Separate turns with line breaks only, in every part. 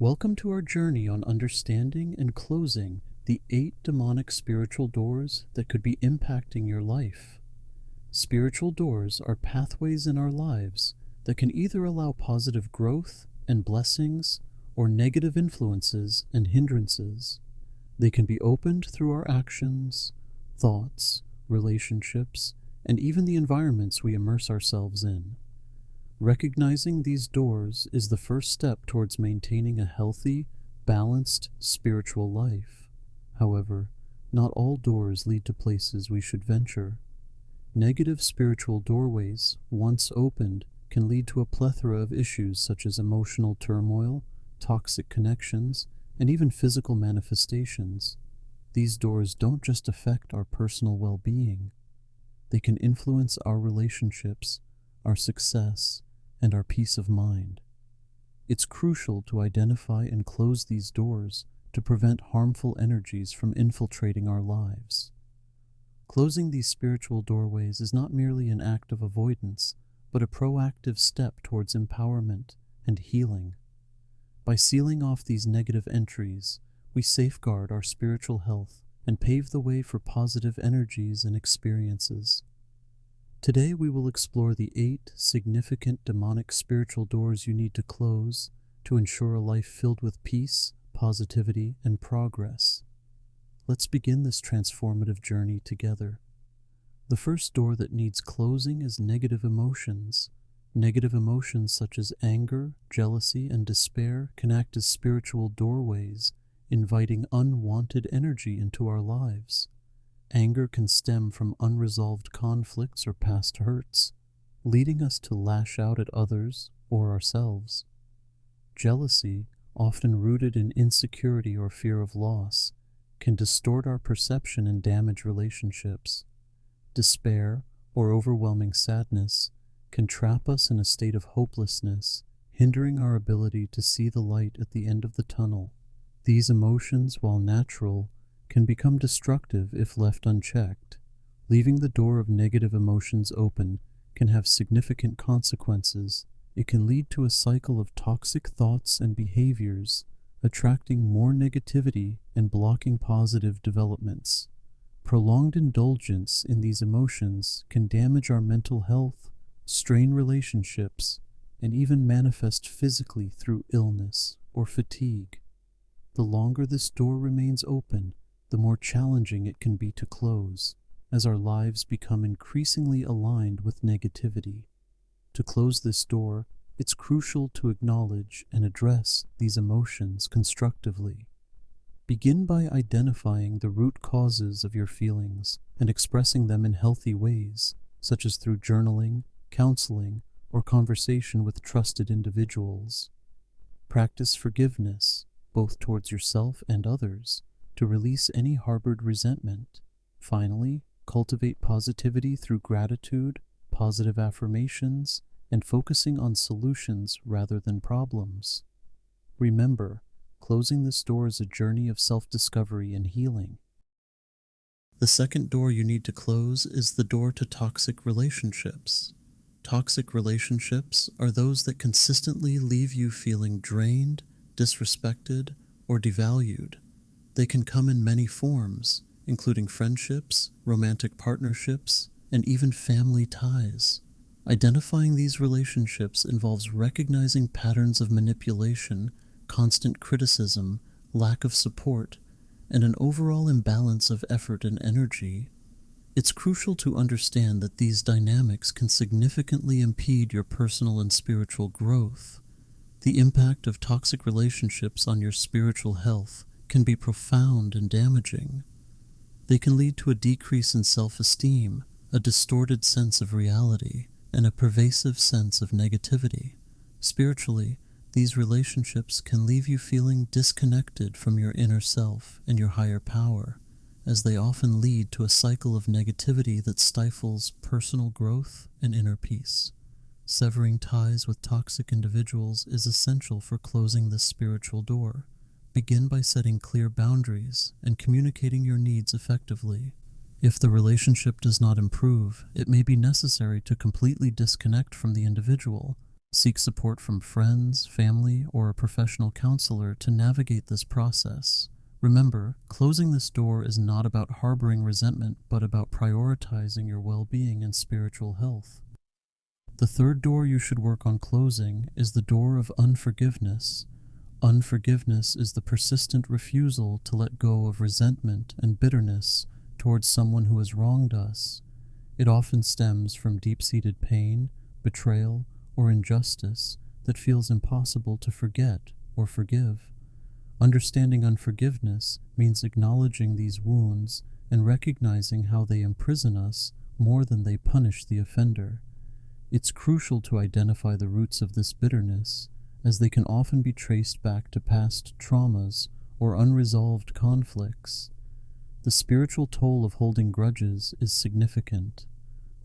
Welcome to our journey on understanding and closing the 8 demonic spiritual doors that could be impacting your life. Spiritual doors are pathways in our lives that can either allow positive growth and blessings or negative influences and hindrances. They can be opened through our actions, thoughts, relationships, and even the environments we immerse ourselves in. Recognizing these doors is the first step towards maintaining a healthy, balanced spiritual life. However, not all doors lead to places we should venture. Negative spiritual doorways, once opened, can lead to a plethora of issues such as emotional turmoil, toxic connections, and even physical manifestations. These doors don't just affect our personal well-being. They can influence our relationships, our success, and our peace of mind. It's crucial to identify and close these doors to prevent harmful energies from infiltrating our lives. Closing these spiritual doorways is not merely an act of avoidance, but a proactive step towards empowerment and healing. By sealing off these negative entries, we safeguard our spiritual health and pave the way for positive energies and experiences. Today we will explore the 8 significant demonic spiritual doors you need to close to ensure a life filled with peace, positivity, and progress. Let's begin this transformative journey together. The first door that needs closing is negative emotions. Negative emotions such as anger, jealousy, and despair can act as spiritual doorways, inviting unwanted energy into our lives. Anger can stem from unresolved conflicts or past hurts, leading us to lash out at others or ourselves. Jealousy, often rooted in insecurity or fear of loss, can distort our perception and damage relationships. Despair or overwhelming sadness can trap us in a state of hopelessness, hindering our ability to see the light at the end of the tunnel. These emotions, while natural, can become destructive if left unchecked. Leaving the door of negative emotions open can have significant consequences. It can lead to a cycle of toxic thoughts and behaviors, attracting more negativity and blocking positive developments. Prolonged indulgence in these emotions can damage our mental health, strain relationships, and even manifest physically through illness or fatigue. The longer this door remains open, the more challenging it can be to close, as our lives become increasingly aligned with negativity. To close this door, it's crucial to acknowledge and address these emotions constructively. Begin by identifying the root causes of your feelings and expressing them in healthy ways, such as through journaling, counseling, or conversation with trusted individuals. Practice forgiveness, both towards yourself and others, to release any harbored resentment. Finally, cultivate positivity through gratitude, positive affirmations, and focusing on solutions rather than problems. Remember, closing this door is a journey of self-discovery and healing. The second door you need to close is the door to toxic relationships. Toxic relationships are those that consistently leave you feeling drained, disrespected, or devalued. They can come in many forms, including friendships, romantic partnerships, and even family ties. Identifying these relationships involves recognizing patterns of manipulation, constant criticism, lack of support, and an overall imbalance of effort and energy. It's crucial to understand that these dynamics can significantly impede your personal and spiritual growth. The impact of toxic relationships on your spiritual health can be profound and damaging. They can lead to a decrease in self-esteem, a distorted sense of reality, and a pervasive sense of negativity. Spiritually, these relationships can leave you feeling disconnected from your inner self and your higher power, as they often lead to a cycle of negativity that stifles personal growth and inner peace. Severing ties with toxic individuals is essential for closing this spiritual door. Begin by setting clear boundaries and communicating your needs effectively. If the relationship does not improve, it may be necessary to completely disconnect from the individual, Seek support from friends, family, or a professional counselor to navigate this process. Remember, closing this door is not about harboring resentment, but about prioritizing your well-being and spiritual health. The third door you should work on closing is the door of unforgiveness. Unforgiveness is the persistent refusal to let go of resentment and bitterness towards someone who has wronged us. It often stems from deep-seated pain, betrayal, or injustice that feels impossible to forget or forgive. Understanding unforgiveness means acknowledging these wounds and recognizing how they imprison us more than they punish the offender. It's crucial to identify the roots of this bitterness, as they can often be traced back to past traumas or unresolved conflicts. The spiritual toll of holding grudges is significant.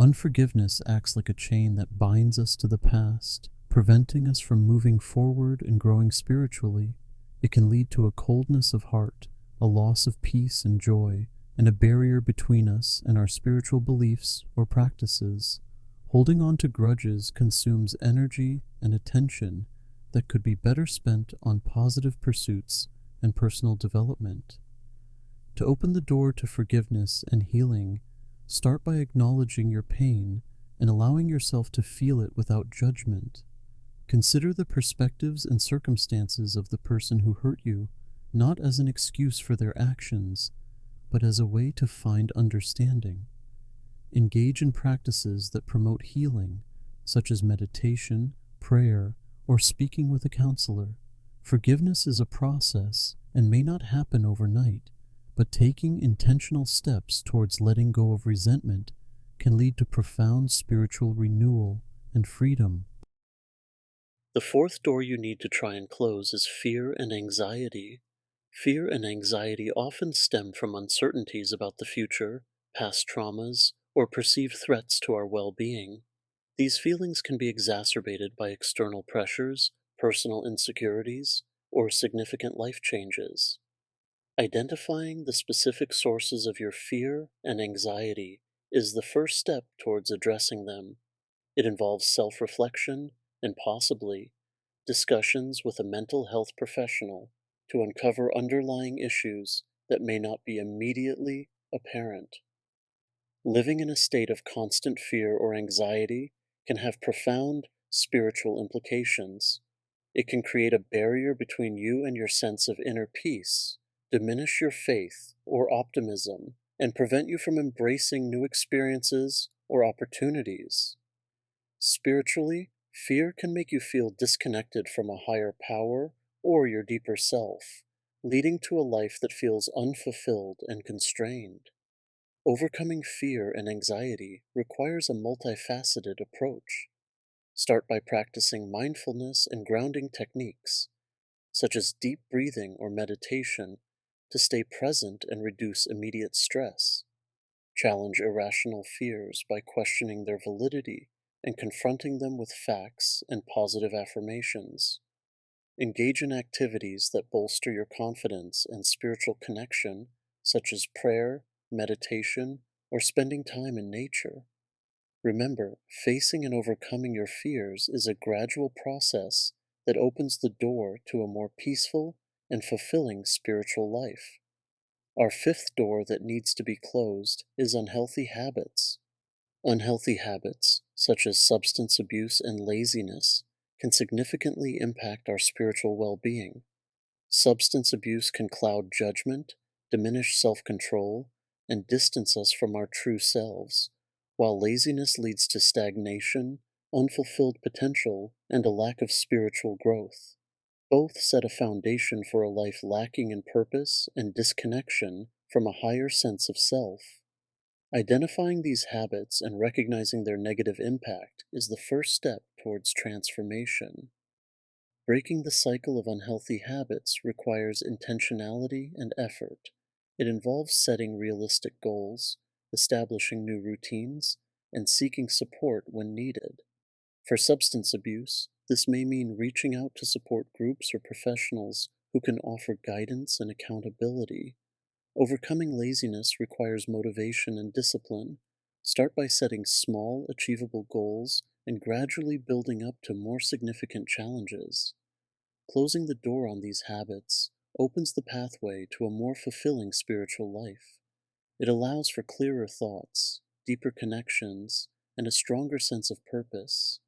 Unforgiveness acts like a chain that binds us to the past, preventing us from moving forward and growing spiritually. It can lead to a coldness of heart, a loss of peace and joy, and a barrier between us and our spiritual beliefs or practices. Holding on to grudges consumes energy and attention that could be better spent on positive pursuits and personal development. To open the door to forgiveness and healing, start by acknowledging your pain and allowing yourself to feel it without judgment. Consider the perspectives and circumstances of the person who hurt you, not as an excuse for their actions, but as a way to find understanding. Engage in practices that promote healing, such as meditation, prayer, or speaking with a counselor. Forgiveness is a process and may not happen overnight, but taking intentional steps towards letting go of resentment can lead to profound spiritual renewal and freedom. The fourth door you need to try and close is fear and anxiety. Fear and anxiety often stem from uncertainties about the future, past traumas, or perceived threats to our well-being. These feelings can be exacerbated by external pressures, personal insecurities, or significant life changes. Identifying the specific sources of your fear and anxiety is the first step towards addressing them. It involves self-reflection and possibly discussions with a mental health professional to uncover underlying issues that may not be immediately apparent. Living in a state of constant fear or anxiety can have profound spiritual implications. It can create a barrier between you and your sense of inner peace, diminish your faith or optimism, and prevent you from embracing new experiences or opportunities. Spiritually, fear can make you feel disconnected from a higher power or your deeper self, leading to a life that feels unfulfilled and constrained. Overcoming fear and anxiety requires a multifaceted approach. Start by practicing mindfulness and grounding techniques, such as deep breathing or meditation, to stay present and reduce immediate stress. Challenge irrational fears by questioning their validity and confronting them with facts and positive affirmations. Engage in activities that bolster your confidence and spiritual connection, such as prayer, meditation, or spending time in nature. Remember, facing and overcoming your fears is a gradual process that opens the door to a more peaceful and fulfilling spiritual life. Our fifth door that needs to be closed is unhealthy habits. Unhealthy habits, such as substance abuse and laziness, can significantly impact our spiritual well-being. Substance abuse can cloud judgment, diminish self-control, and distance us from our true selves, while laziness leads to stagnation, unfulfilled potential, and a lack of spiritual growth. Both set a foundation for a life lacking in purpose and disconnection from a higher sense of self. Identifying these habits and recognizing their negative impact is the first step towards transformation. Breaking the cycle of unhealthy habits requires intentionality and effort. It involves setting realistic goals, establishing new routines, and seeking support when needed. For substance abuse, this may mean reaching out to support groups or professionals who can offer guidance and accountability. Overcoming laziness requires motivation and discipline. Start by setting small, achievable goals and gradually building up to more significant challenges. Closing the door on these habits opens the pathway to a more fulfilling spiritual life. It allows for clearer thoughts, deeper connections, and a stronger sense of purpose.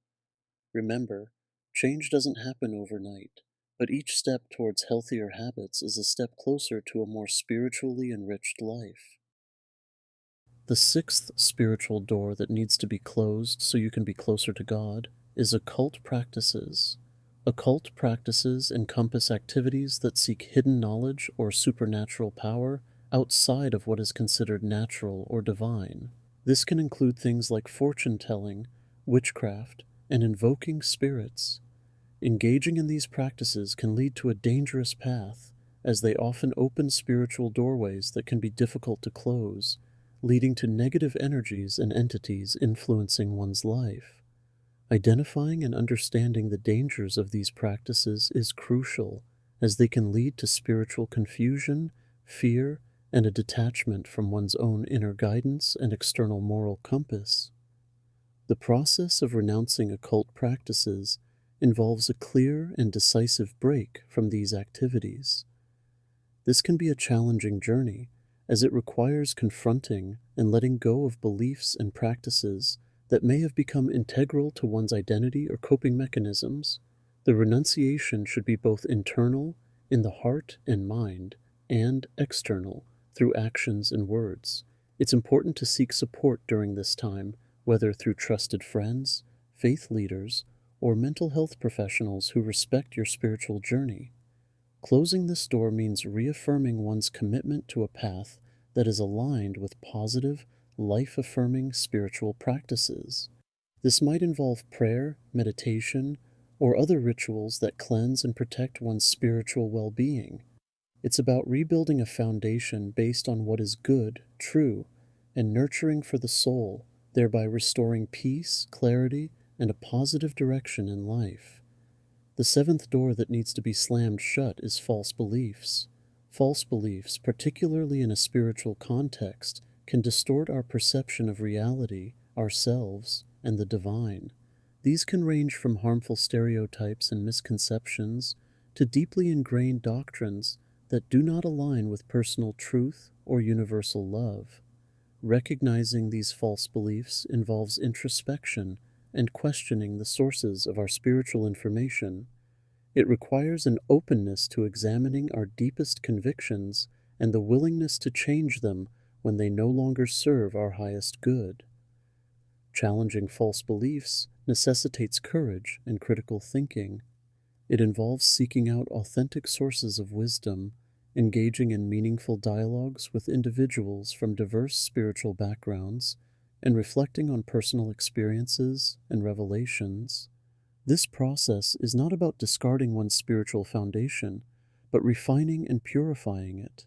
Remember, change doesn't happen overnight, but each step towards healthier habits is a step closer to a more spiritually enriched life. The sixth spiritual door that needs to be closed so you can be closer to God is occult practices. Occult practices encompass activities that seek hidden knowledge or supernatural power outside of what is considered natural or divine. This can include things like fortune telling, witchcraft, and invoking spirits. Engaging in these practices can lead to a dangerous path, as they often open spiritual doorways that can be difficult to close, leading to negative energies and entities influencing one's life. Identifying and understanding the dangers of these practices is crucial, as they can lead to spiritual confusion, fear, and a detachment from one's own inner guidance and external moral compass. The process of renouncing occult practices involves a clear and decisive break from these activities. This can be a challenging journey, as it requires confronting and letting go of beliefs and practices that may have become integral to one's identity or coping mechanisms. The renunciation should be both internal, in the heart and mind, and external, through actions and words. It's important to seek support during this time, whether through trusted friends, faith leaders, or mental health professionals who respect your spiritual journey. Closing this door means reaffirming one's commitment to a path that is aligned with positive, life-affirming spiritual practices. This might involve prayer, meditation, or other rituals that cleanse and protect one's spiritual well-being. It's about rebuilding a foundation based on what is good, true, and nurturing for the soul, thereby restoring peace, clarity, and a positive direction in life. The seventh door that needs to be slammed shut is false beliefs. False beliefs, particularly in a spiritual context, can distort our perception of reality, ourselves, and the divine. These can range from harmful stereotypes and misconceptions to deeply ingrained doctrines that do not align with personal truth or universal love. Recognizing these false beliefs involves introspection and questioning the sources of our spiritual information. It requires an openness to examining our deepest convictions and the willingness to change them when they no longer serve our highest good. Challenging false beliefs necessitates courage and critical thinking. It involves seeking out authentic sources of wisdom, engaging in meaningful dialogues with individuals from diverse spiritual backgrounds, and reflecting on personal experiences and revelations. This process is not about discarding one's spiritual foundation, but refining and purifying it.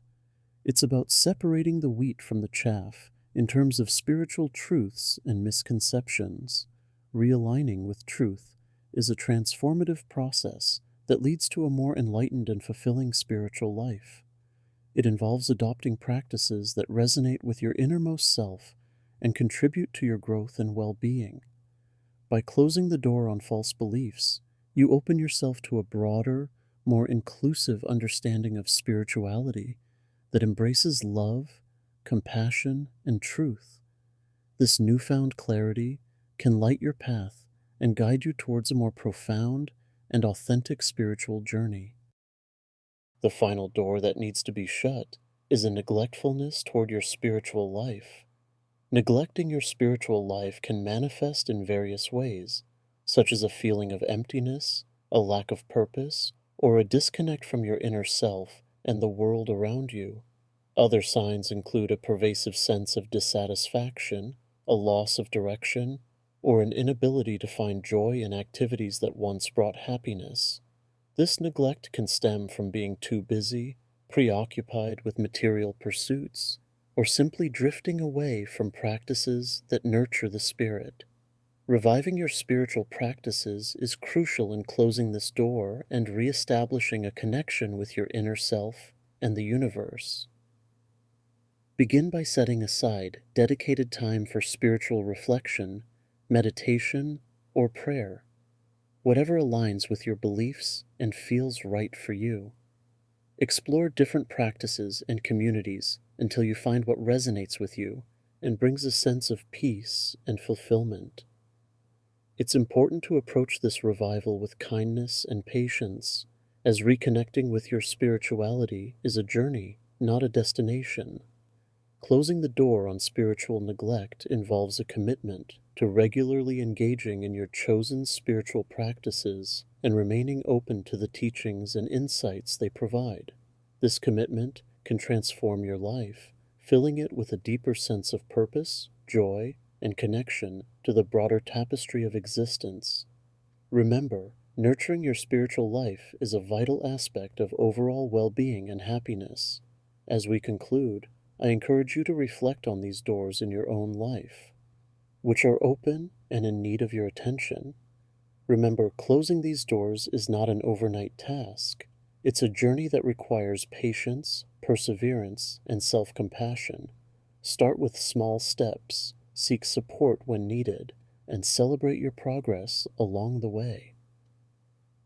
It's about separating the wheat from the chaff in terms of spiritual truths and misconceptions. Realigning with truth is a transformative process that leads to a more enlightened and fulfilling spiritual life. It involves adopting practices that resonate with your innermost self and contribute to your growth and well-being. By closing the door on false beliefs, you open yourself to a broader, more inclusive understanding of spirituality that embraces love, compassion, and truth. This newfound clarity can light your path and guide you towards a more profound and authentic spiritual journey. The final door that needs to be shut is a neglectfulness toward your spiritual life. Neglecting your spiritual life can manifest in various ways, such as a feeling of emptiness, a lack of purpose, or a disconnect from your inner self and the world around you. Other signs include a pervasive sense of dissatisfaction, a loss of direction, or an inability to find joy in activities that once brought happiness. This neglect can stem from being too busy, preoccupied with material pursuits, or simply drifting away from practices that nurture the spirit. Reviving your spiritual practices is crucial in closing this door and re-establishing a connection with your inner self and the universe. Begin by setting aside dedicated time for spiritual reflection, meditation, or prayer, whatever aligns with your beliefs and feels right for you. Explore different practices and communities until you find what resonates with you and brings a sense of peace and fulfillment. It's important to approach this revival with kindness and patience, as reconnecting with your spirituality is a journey, not a destination. Closing the door on spiritual neglect involves a commitment to regularly engaging in your chosen spiritual practices and remaining open to the teachings and insights they provide. This commitment can transform your life, filling it with a deeper sense of purpose, joy, and connection to the broader tapestry of existence. Remember, nurturing your spiritual life is a vital aspect of overall well-being and happiness. As we conclude, I encourage you to reflect on these doors in your own life, which are open and in need of your attention. Remember, closing these doors is not an overnight task. It's a journey that requires patience, perseverance, and self-compassion. Start with small steps, seek support when needed, and celebrate your progress along the way.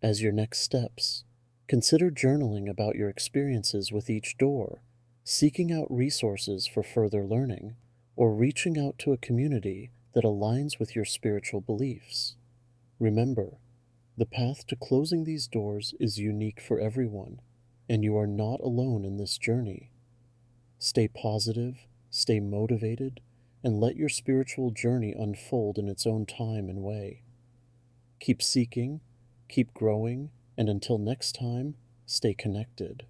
As your next steps, consider journaling about your experiences with each door, seeking out resources for further learning, or reaching out to a community that aligns with your spiritual beliefs. Remember, the path to closing these doors is unique for everyone, and you are not alone in this journey. Stay positive, stay motivated, and let your spiritual journey unfold in its own time and way. Keep seeking, keep growing, and until next time, stay connected.